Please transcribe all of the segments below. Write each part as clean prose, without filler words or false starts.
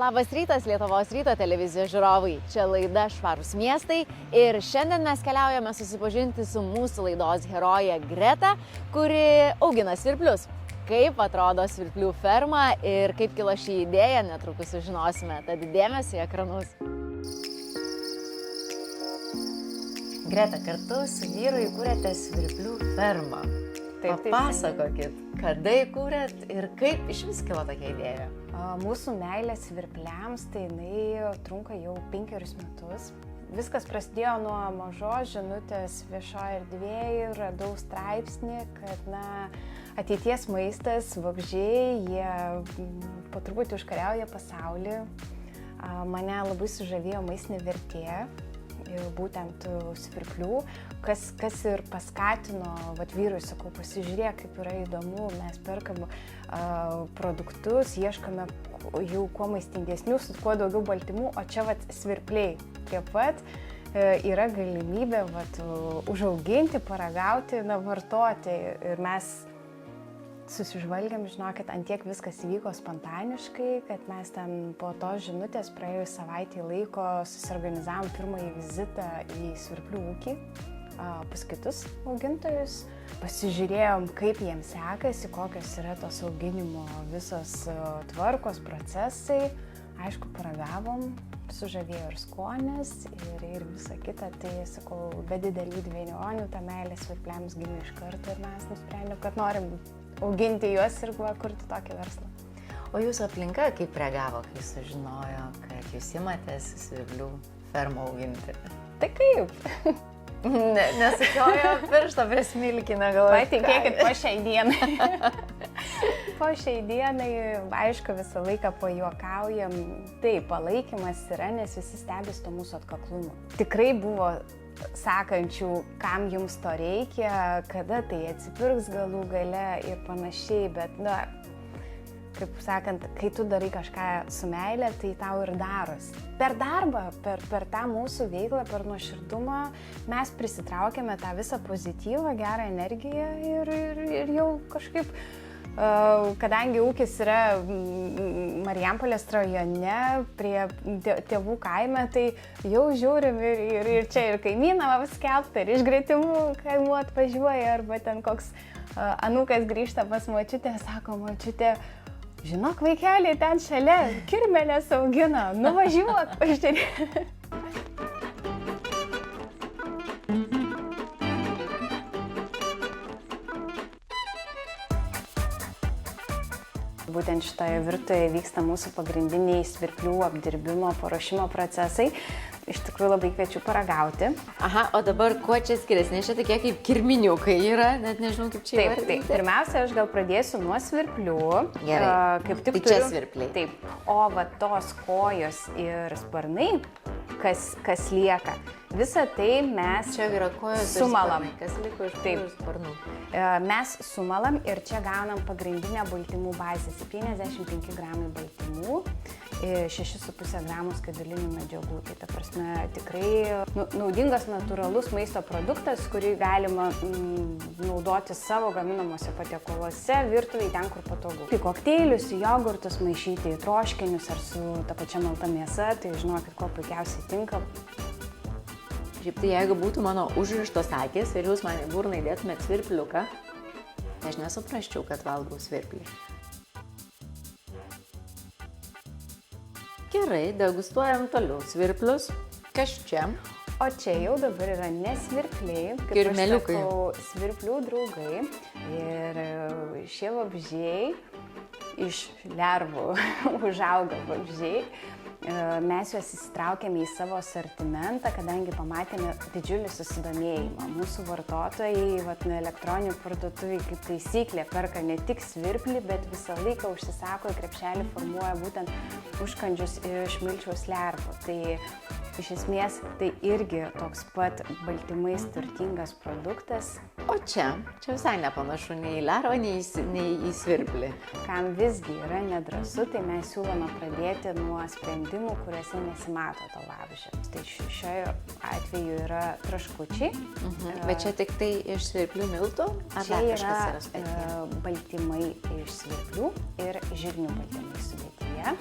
Labas rytas, Lietuvos ryto televizijos žiūrovai. Čia laida Švarūs miestai ir šiandien mes keliaujame susipažinti su mūsų laidos heroje Greta, kuri augina svirplius. Kaip atrodo svirplių ferma ir kaip kilo ši idėja, netrukus sužinosime. Tad dėmesio į ekranus. Greta, kartu su vyru įkūrėte svirplių fermą. Papasakokit, kada įkūrėt ir kaip iš vis kilo tokia idėja? Mūsų meilė svirpliams, tai jinai trunka jau 5 metus. Viskas prasidėjo nuo mažos žinutės viešoje erdvėje, radau straipsnį, kad ateities maistas, vabzdžiai, jie po truputį užkariauja pasaulį. Mane labai sužavėjo maistinė vertė, būtent svirplių, kas ir paskatino, vyrui sakau, pasižiūrėk, kaip yra įdomu, mes perkam produktus, ieškame jų kuo maistingesnių, su kuo daugiau baltymų, o čia svirpliai prie pat yra galimybė užauginti, paragauti, vartoti ir mes susižvalgiam, žinokit, antiek viskas įvyko spontaniškai, kad mes ten po tos žinutės praėjus savaitę laiko susiorganizavom pirmąjį vizitą į svirplių ūkį pas kitus augintojus. Pasižiūrėjom, kaip jiems sekasi, kokios yra tos auginimo visos tvarkos, procesai. Aišku, paragavom, sužavėjo ir skonis ir visa kita. Tai, sakau, be didelių dvejonių, ta meilė svirpliams gimė iš karto ir mes nusprendėm, kad norim auginti juos ir kurti tokį verslą. O jūsų aplinka kaip reagavo, kai sužinojo, kad jūs imatės svirplių fermą auginti? Tai kaip? Nesukiojo piršto prie smilkinio, galvoju. Patikėkit, po šiai dienai. Po šiai dienai, aišku, visą laiką pajuokaujam. Taip, palaikymas yra, nes visi stebis to mūsų atkaklumo. Tikrai buvo sakančių, kam jums to reikia, kada tai atsipirks galų gale ir panašiai, bet, kaip sakant, kai tu darai kažką su meile, tai tau ir daros. Per darbą, per tą mūsų veiklą, per nuoširdumą mes prisitraukėme tą visą pozityvą, gerą energiją ir jau kažkaip, kadangi ūkis yra Marijampolės rajone, prie tėvų kaime, tai jau žiūrim ir čia ir kaimyną skelbta, ir iš gretimų kaimų atvažiuoja, arba ten koks anūkas grįžta pas močiutę, sako, močiutė, žinok, vaikeliai ten šalia kirmėlės augina, nuvažiuok, pažiūrėk. Būtent šitoje virtuvėje vyksta mūsų pagrindiniai svirplių apdirbimo, paruošimo procesai. Iš tikrųjų labai kviečiu paragauti. Aha, o dabar kuo čia skiriasi? Nes čia tokie kaip kirminiukai yra, net nežinau kaip čia įvardinti. Taip, pirmiausia, aš gal pradėsiu nuo svirplių. Gerai, kaip tai čia svirpliai. Taip, o tos kojos ir sparnai, kas lieka, visą tai mes čia yra kojos sumalam. Kas liko iš kojų sparnų? Mes sumalam ir čia gaunam pagrindinę baltymų bazę. 75 gramai baltymų, 6,5 gramų skaidulinių medžiagų. Tai ta prasme tikrai naudingas natūralus maisto produktas, kurį galima naudoti savo gaminamuose patiekaluose, virtuvėje, ten, kur patogu. Į kokteilius, į jogurtus maišyti, į troškinius ar su ta pačia malta mėsa, tai žinokit, ko puikiausiai tinka. Šiaip tai jeigu būtų mano užrištos akys ir jūs man į burną įdėtumėt svirpliuką, aš nesuprasčiau, kad valgau svirplį. Gerai, degustuojam toliau svirplius. Kas čia? O čia jau dabar yra ne svirpliai, kirmeliukai. Aš sakau, svirplių draugai. Ir šie vabzdžiai iš lervų užauga vabzdžiai. Mes juos įsitraukėme į savo asortimentą, kadangi pamatėme didžiulį susidomėjimą. Mūsų vartotojai elektroninių parduotuvių kaip taisyklė perka ne tik svirplį, bet visą laiką užsisako į krepšelį, formuoja būtent užkandžius iš milčiaus lervų. Tai iš esmės tai irgi toks pat baltymais turtingas produktas. O čia visai nepanašu nei į lervą, nei į svirplį. Kam visgi yra nedrąsu, tai mes siūlome pradėti nuo sprendimų, kuriuose nesimato to vabzdžio. Tai šioje atveju yra traškučiai. Bet čia tik tai iš svirplių miltų? Čia yra baltymai iš svirplių ir žirnių baltymai sudėti. vokietija,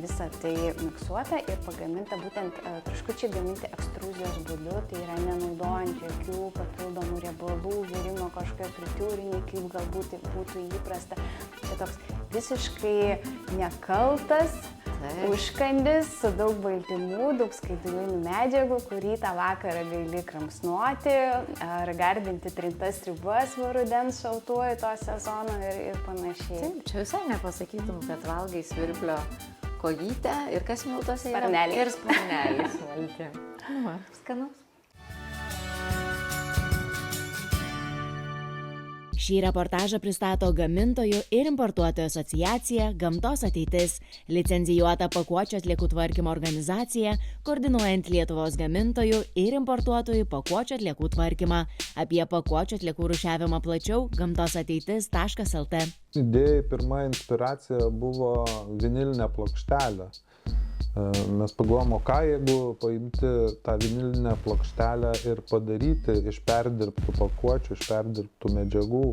visa tai miksuota ir pagaminta būtent traškučiai gaminti ekstruzijos būdu, tai yra nenaudojant jokių papildomų riebalų, virimo kažkokio fritiūrinį, kaip galbūt būtų įprasta. Čia toks visiškai nekaltas užkandis su daug baltymų, daug skaidulinių medžiagų, kurį tą vakarą gali kramsnoti ar gardinti trintas sriubas rudens šaltuoju to sezono ir panašiai. Taip, čia visai nepasakytum, kad valgai svirplio kojytę ir kas miltuose yra? Sparneliai. Ir sparneliai smalti. Nu, skanus. Šį reportažą pristato Gamintojų ir importuotojų asociacija Gamtos ateitis, licencijuota pakuočių atliekų tvarkymo organizacija, koordinuojant Lietuvos gamintojų ir importuotojų pakuočių atliekų tvarkymą. Apie pakuočių atliekų rūšiavimą plačiau gamtosateitis.lt. Idėjai pirma inspiracija buvo vinilinė plokštelė. Mes pagalvojom, ką jeigu paimti tą vinilinę plokštelę ir padaryti iš perdirbtų pakuočių, iš perdirbtų medžiagų.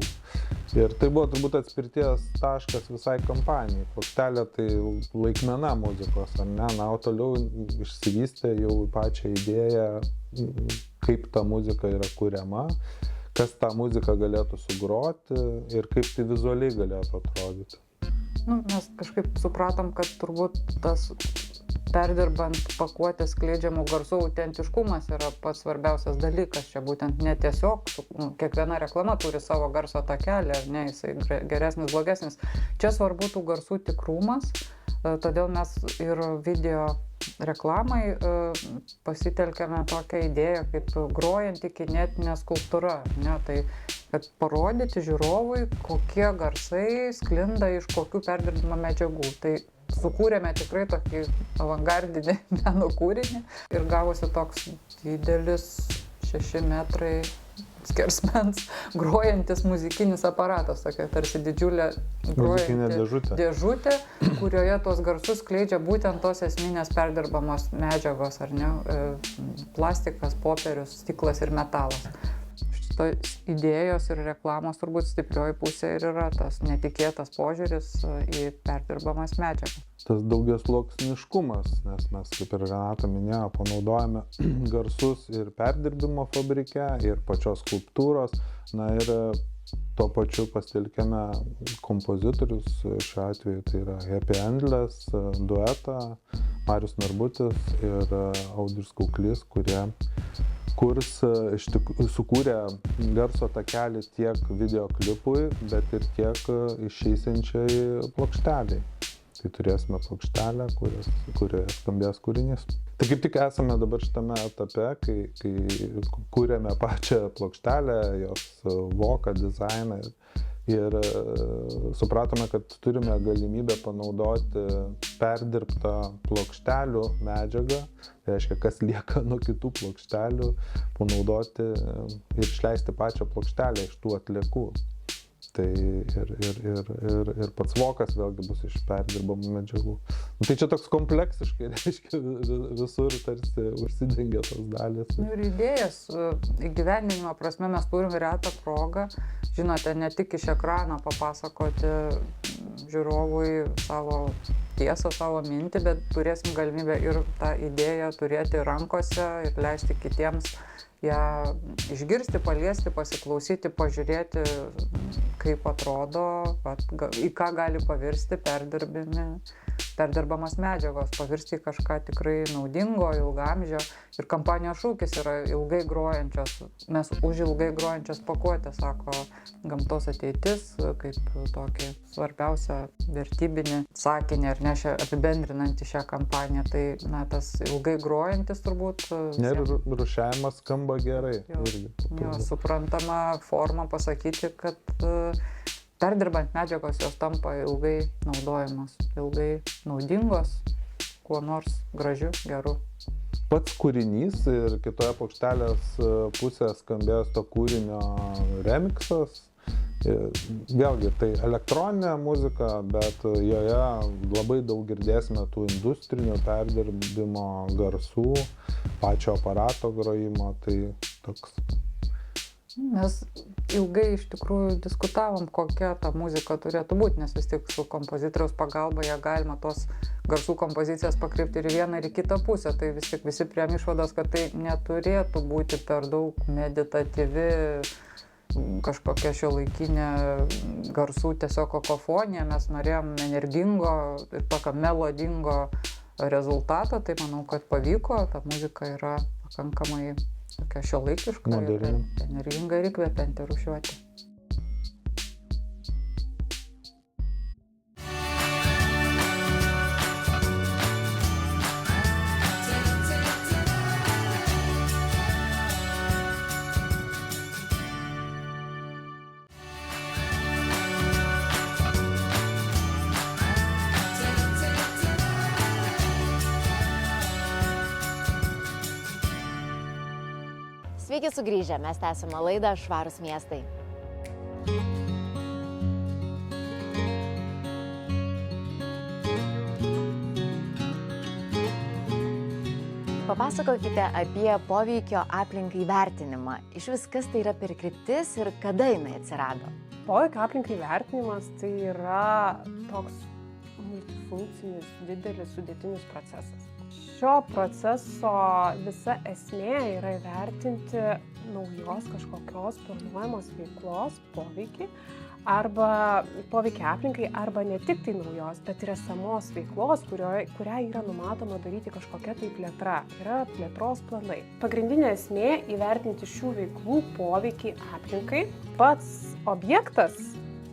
Ir tai buvo turbūt atspirties taškas visai kampanijai. Plokštelė tai laikmena muzikos, ar ne? Na, o toliau išsivystė jau pačią idėją, kaip ta muzika yra kuriama, kas tą muziką galėtų sugroti ir kaip tai vizualiai galėtų atrodyti. Mes kažkaip supratom, kad turbūt tas perdirbant pakuotės skleidžiamų garsų autentiškumas yra pats svarbiausias dalykas. Čia būtent ne tiesiog, kiekviena reklama turi savo garso takelį, ar ne, jisai geresnis, blogesnis. Čia svarbu tų garsų tikrumas, todėl mes ir video reklamai pasitelkėme tokią idėją kaip grojanti kinetinė skulptūra, ne, tai kad parodyti žiūrovui, kokie garsai sklinda iš kokių perdirbimo medžiagų. Tai sukūrėme tikrai tokį avangardinį meno kūrinį ir gavosi toks didelis 6 metrai skersmens grojantis muzikinis aparatas, tokia tarsi didžiulė grojanti dėžutė, kurioje tos garsus skleidžia būtent tos esminės perdirbamos medžiagos, ar ne, plastikas, popierius, stiklas ir metalas. Šitos idėjos ir reklamos turbūt stiprioji pusė ir yra tas netikėtas požiūris į perdirbamas medžiagas. Tas daugiasluoksniškumas, nes mes, kaip ir Renata minėjo, panaudojame garsus ir perdirbimo fabrike, ir pačios skulptūros, na ir tuo pačiu pasitelkėme kompozitorius, šiuo atveju tai yra Happy Endless duetą, Marius Narbutis ir Audrius Kauklys, kurie sukūrė garso takelį tiek videoklipui, bet ir tiek išeisinčiai plokšteliai. Tai turėsime plokštelę, kurioje skambės kūrinys. Tai kaip tik esame dabar šitame etape, kai kūrėme pačią plokštelę, jos voką, dizainą ir supratome, kad turime galimybę panaudoti perdirbtą plokštelių medžiagą, tai reiškia, kas lieka nuo kitų plokštelių, panaudoti ir išleisti pačią plokštelę iš tų atliekų. Tai ir pats vokas vėlgi bus iš perdirbamų medžiagų. Tai čia toks kompleksiškai, reiškia, visur tarsi užsidengia tos dalys. Ir idėjas įgyvendinimo prasme mes turim retą progą, žinote, ne tik iš ekrano papasakoti žiūrovui savo tiesą, savo mintį, bet turėsim galimybę ir tą idėją turėti rankose ir leisti kitiems ją išgirsti, paliesti, pasiklausyti, pažiūrėti, kaip atrodo, į ką gali pavirsti perdirbamas medžiagos, pavirsti į kažką tikrai naudingo, ilgamžio. Ir kampanijos šūkis yra ilgai grojančios, mes už ilgai grojančias pakuotės, sako Gamtos ateitis, kaip tokį svarbiausią vertybinį sakinį, ar ne, apibendrinantį šią kampaniją. Tai, na, tas ilgai grojantis turbūt. Ir rūšiavimas skamba gerai. Jo, suprantama forma pasakyti, kad perdirbant medžiagos jos tampa ilgai naudojamos, ilgai naudingos, kuo nors gražiu, geru. Pats kūrinys ir kitoje plokštelės pusėje skambės to kūrinio remixas. Vėlgi, tai elektroninė muzika, bet joje labai daug girdėsime tų industrinių perdirbimo garsų, pačio aparato grojimo, tai toks Mes ilgai iš tikrųjų diskutavom, kokia ta muzika turėtų būti, nes vis tik su kompozitoriaus pagalba ją galima tos garsų kompozicijas pakreipti ir į vieną, ir į kitą pusę. Tai vis tik visi priėm išvados, kad tai neturėtų būti per daug meditatyvi kažkokia šiuolaikinė garsų tiesiog kakofonija. Mes norėjom energingo ir tokio melodingo rezultato, tai manau, kad pavyko. Ta muzika yra pakankamai tokia šiuolaikiška, moderni, energinga ir įkvepianti rūšiuoti. Sveiki sugrįžę, mes tęsime laidą Švarūs miestai. Papasakokite apie poveikio aplinkai vertinimą. Išvis kas tai yra per kryptis ir kada jinai atsirado? Poveikio aplinkai vertinimas tai yra toks multifunkcinis, didelis, sudėtinis procesas. Šio proceso visa esmė yra įvertinti naujos kažkokios planuojamos veiklos poveikį arba poveikį aplinkai, arba ne tik tai naujos, bet ir esamos veiklos, kurią yra numatoma daryti kažkokia tai plėtra. Yra plėtros planai. Pagrindinė esmė įvertinti šių veiklų poveikį aplinkai. Pats objektas,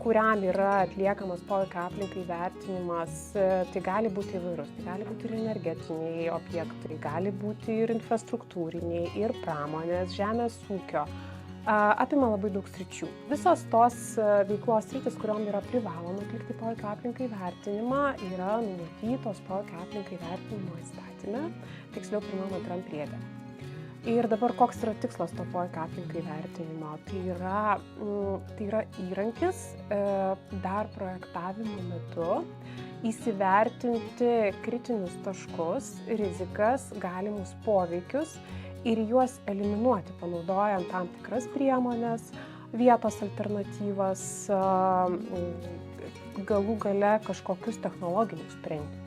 kuriam yra atliekamas poveikio aplinkai vertinimas, tai gali būti įvairus. Tai gali būti ir energetiniai objektai, gali būti ir infrastruktūriniai, ir pramonės, žemės ūkio. Apima labai daug sričių. Visos tos veiklos sritis, kuriom yra privaloma atlikti poveikio aplinkai vertinimą, yra numatytos poveikio aplinkai vertinimo įstatyme, tiksliau 1-2 priede. Ir dabar koks yra tikslas to poveikio aplinkai vertinimo? Tai yra įrankis dar projektavimo metu įsivertinti kritinius taškus, rizikas, galimus poveikius ir juos eliminuoti, panaudojant tam tikras priemonės, vietos alternatyvas, galų gale kažkokius technologinius sprendimus.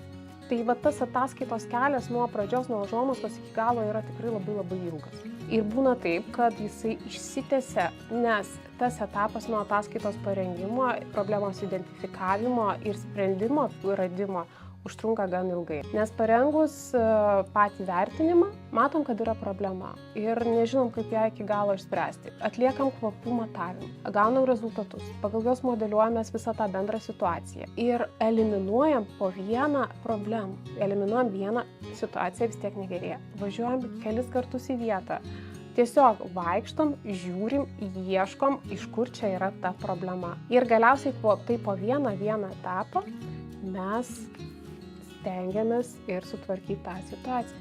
Tai va tas ataskaitos kelias nuo pradžios, nuo užuomazgos iki galo yra tikrai labai ilgas. Ir būna taip, kad jisai išsitęsia, nes tas etapas nuo ataskaitos parengimo, problemos identifikavimo ir sprendimo radimo užtrunka gan ilgai. Nes parengus patį vertinimą, matom, kad yra problema ir nežinom, kaip ją iki galo išspręsti. Atliekam kvapų matavimą, gaunam rezultatus, pagal juos modeliuojamės visą tą bendrą situaciją ir eliminuojam po vieną problemą. Eliminuojam vieną, situacija vis tiek negerėja. Važiuojam kelis kartus į vietą. Tiesiog vaikštom, žiūrim, ieškom, iš kur čia yra ta problema. Ir galiausiai po vieną etapą mes stengiamės ir sutvarkyti tą situaciją.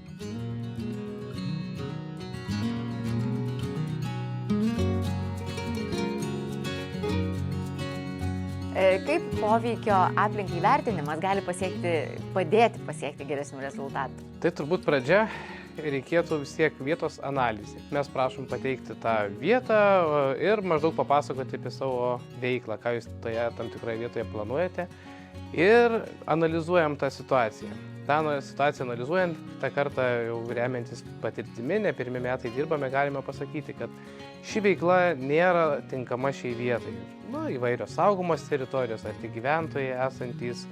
Kaip poveikio aplinkai vertinimas gali padėti pasiekti geresnių rezultatų? Tai turbūt pradžia reikėtų vis tiek vietos analizė. Mes prašom pateikti tą vietą ir maždaug papasakoti apie savo veiklą, ką jūs toje tam tikroje vietoje planuojate. Ir analizuojam tą situaciją. tą situaciją analizuojant, tą kartą jau remiantis patirtimi, ne pirmi metai dirbame, galime pasakyti, kad ši veikla nėra tinkama šiai vietai. Įvairios saugomos teritorijos ar tik gyventojai esantys.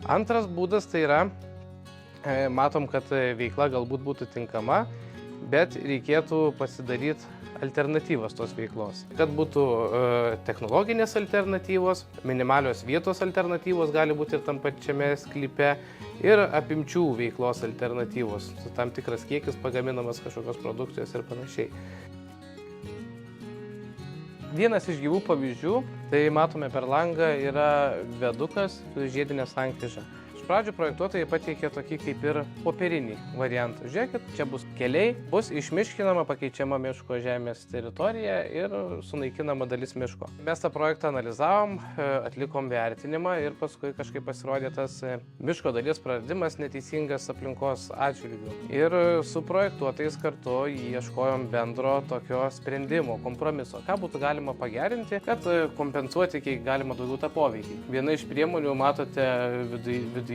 Antras būdas tai yra, matom, kad veikla galbūt būtų tinkama, bet reikėtų pasidaryti alternatyvos tos veiklos. Kad būtų technologinės alternatyvos, minimalios vietos alternatyvos gali būti ir tam pačiame sklype ir apimčių veiklos alternatyvos. Tam tikras kiekis pagaminamas kažkokios produkcijos ir panašiai. Vienas iš gyvų pavyzdžių, tai matome per langą, yra viadukas su žiedinė sankryža. Iš pradžių projektuotojai pateikė tokį kaip ir popierinį variantą. Žiūrėkit, čia bus keliai, bus išmiškinama, pakeičiama miško žemės teritorija ir sunaikinama dalis miško. Mes tą projektą analizavom, atlikom vertinimą ir paskui kažkaip pasirodė tas miško dalies praradimas neteisingas aplinkos atžvilgių. Ir su projektuotojais kartu ieškojom bendro tokio sprendimo, kompromiso, ką būtų galima pagerinti, kad kompensuoti kiek galima daugiau tą poveikį. Viena iš priemonių, matote, viduje,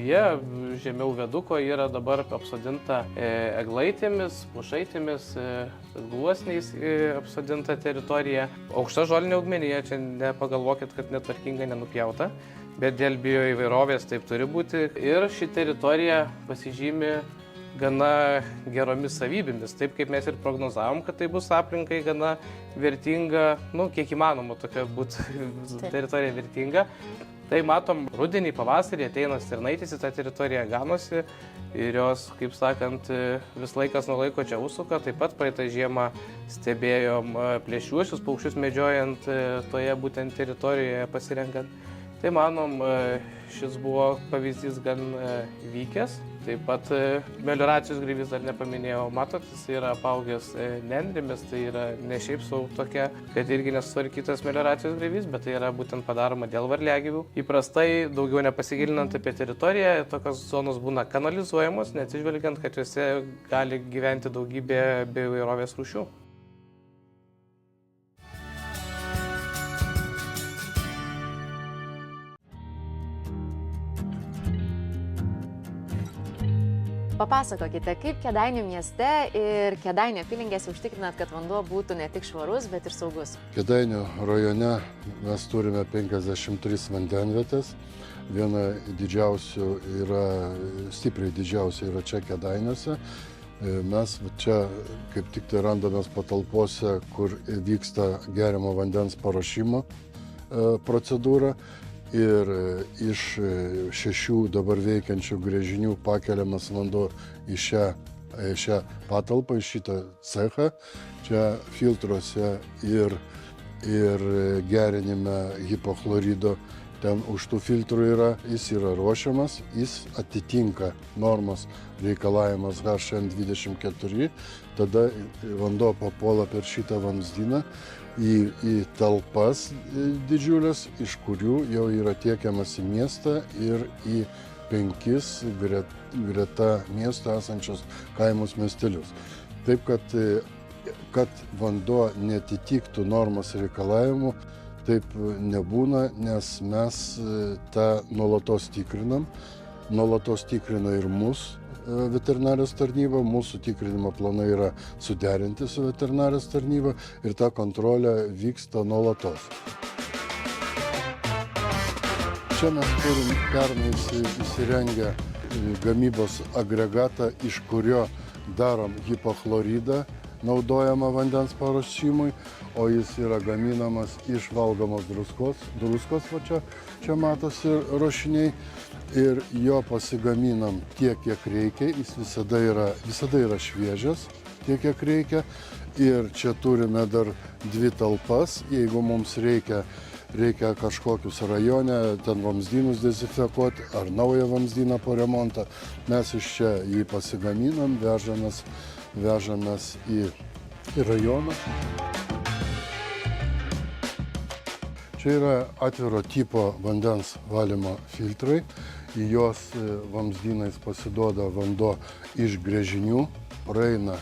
žemiau viaduko yra dabar apsodinta eglaitėmis, pušaitėmis, gluosniais apsodinta teritorija. Aukšta žolinė augmenija, čia nepagalvokit, kad netvarkingai nenupjauta, bet dėl bioįvairovės taip turi būti. Ir ši teritorija pasižymi gana geromis savybėmis, taip kaip mes ir prognozavom, kad tai bus aplinkai gana vertinga, kiek įmanoma tokia būtų teritorija vertinga. Tai matom, rudenį, pavasarį ateina stirnaitės į tą teritoriją, ganosi ir jos, kaip sakant, vis laikas nuo laiko čia užsuka. Taip pat praeitą žiemą stebėjom plėšriuosius paukščius medžiojant toje būtent teritorijoje pasirenkant. Tai manom, šis buvo pavyzdys gan vykęs. Taip pat melioracijos grįvis dar nepaminėjau, matot, jis yra apaugęs nendrėmis, tai yra ne šiaip sau tokia, kad irgi nesutvarkytas melioracijos grįvis, bet tai yra būtent padaroma dėl varliagyvių. Įprastai, daugiau nepasigilinant apie teritoriją, tokios zonos būna kanalizuojamos, neatsižvelgiant, kad juose gali gyventi daugybė bioįvairovės rūšių. Papasakokite, kaip Kėdainių mieste ir Kėdainių apylinkėse užtikrinat, kad vanduo būtų ne tik švarus, bet ir saugus? Kėdainių rajone mes turime 53 vandenvietės. Viena didžiausių yra, stipriai didžiausia yra čia Kėdainiuose. Mes čia kaip tik tai randamės patalpose, kur vyksta geriamo vandens paruošimo procedūra. Ir iš 6 dabar veikiančių gręžinių pakeliamas vanduo į šią patalpą, į šitą cechą. Čia filtruose ir gerinime hipochlorido. Ten už tų filtrų jis yra ruošiamas, jis atitinka normos reikalavimas HN24, tada vanduo papuola per šitą vamzdyną į talpas didžiulės, iš kurių jau yra tiekiamas į miestą ir į 5 greta miesto esančios kaimus miestelius. Taip, kad vanduo netitiktų normos reikalavimų, taip nebūna, nes mes tą nuolatos tikrinam. Nuolatos tikrina ir mus veterinarijos tarnyba, mūsų tikrinimo planai yra suderinti su veterinarijos tarnyba ir ta kontrolė vyksta nuolatos. Čia mes turim pernai įsirengę gamybos agregatą, iš kurio darom hipochloridą, naudojama vandens paruošimui, o jis yra gaminamas iš valgomos druskos, čia matosi ruošiniai, ir jo pasigaminam tiek, kiek reikia, jis visada yra šviežias, tiek, kiek reikia. Ir čia turime dar 2 talpas, jeigu mums reikia kažkokius rajone, ten vamzdynus dezinfekuoti ar naują vamzdyną po remontą, mes iš čia jį pasigaminam, vežamės į rajoną. Čia yra atviro tipo vandens valymo filtrai, į juos vamzdynais pasiduoda vanduo iš gręžinių, praeina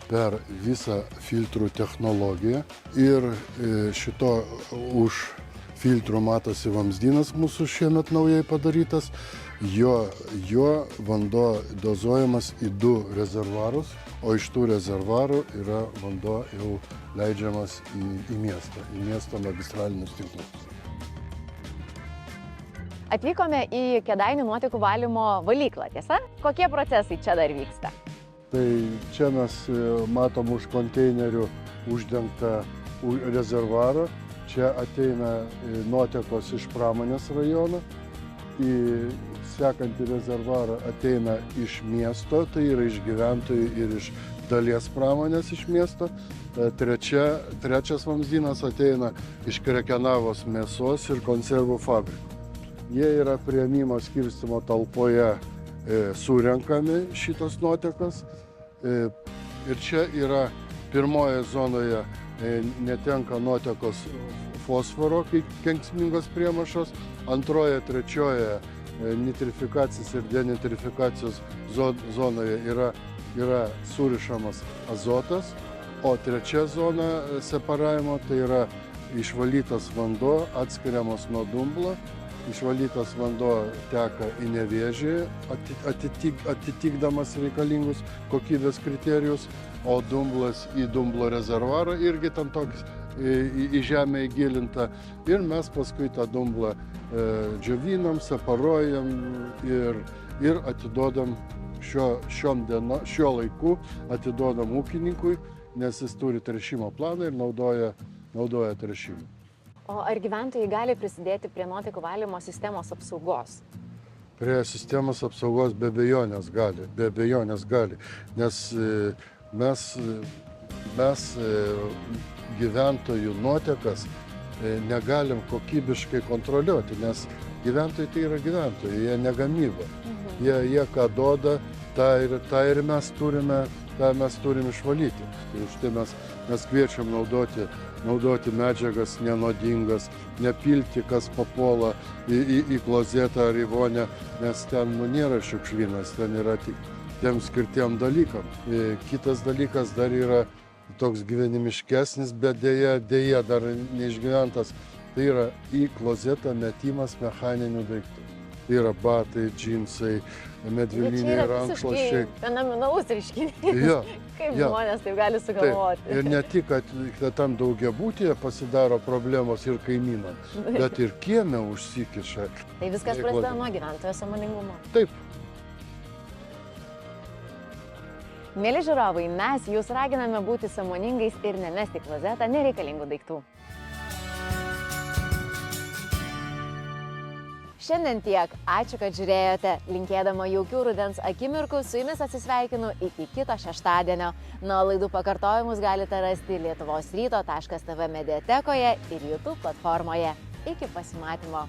per visą filtrų technologiją ir šito už filtrų matosi vamzdynas mūsų šiemet naujai padarytas, jo vanduo dozuojamas į 2 rezervuarus, o iš tų rezervuarų yra vanduo jau leidžiamas į miesto magistralinius tinklus. Atvykome į Kėdainių nuotekų valymo valyklą, tiesa? Kokie procesai čia dar vyksta? Tai čia mes matom už konteinerių uždengtą rezervuarą. Čia ateina nuotekos iš pramonės rajono. Į sekantį rezervuarą ateina iš miesto, tai yra iš gyventojų ir iš dalies pramonės iš miesto. Trečias vamzdynas ateina iš Krekenavos mėsos ir konservų fabrikų. jie yra priėmimo skirstymo talpoje surenkami šitos nuotekas. Ir čia yra pirmoje zonoje netenka nuotekos fosforo, kaip kenksmingos priemašos, antroje, trečioje nitrifikacijos ir denitrifikacijos zonoje yra surišamas azotas, o trečia zona separavimo tai yra išvalytas vanduo, atskiriamas nuo dumblo. Išvalytas vanduo teka į Nevėžį, atitikdamas reikalingus kokybės kriterijus, o dumblas į dumblo rezervuarą irgi ten toks į žemę įgilinta. Ir mes paskui tą dumblą džiovinam, separuojam ir atidodam šiuo laiku atidodam ūkininkui, nes jis turi tręšimo planą ir naudoja tręšimą. O ar gyventojai gali prisidėti prie nuotekų valymo sistemos apsaugos? Prie sistemos apsaugos be abejonės gali, nes mes gyventojų nuotekas negalim kokybiškai kontroliuoti, nes gyventojai tai yra gyventojai, jie negamyba. Jie ką duoda, tą ir mes turim išvalyti. Ir už tai mes kviečiam naudoti medžiagas nenuodingas, nepilti, kas papuola į klozetą ar į vonę, nes ten nėra šiukšlynas, ten yra tik tiem skirtiem dalykam. Kitas dalykas dar yra toks gyvenimiškesnis, bet dėja dar neišgyventas, tai yra į klozetą metimas mechaninių daiktų. Tai yra batai, džinsai, medvilniniai rankšluosčiai. Tai yra fenomenalus reiškinys. Jo. Kaip žmonės taip gali sugalvoti. Taip. Ir ne tik, kad tam daugiabutyje pasidaro problemos ir kaimynams, bet ir kieme užsikiša. Tai viskas prasideda nuo gyventojo sąmoningumo. Taip. Mėly žiūrovai, mes jūs raginame būti sąmoningais ir nemesti į klozetą nereikalingų daiktų. Šiandien tiek. Ačiū, kad žiūrėjote. Linkėdama jaukių rudens akimirkų, su jumis atsisveikinu iki kito šeštadienio. Na, laidų pakartojimus galite rasti lietuvosryto.tv mediatekoje ir YouTube platformoje. Iki pasimatymo.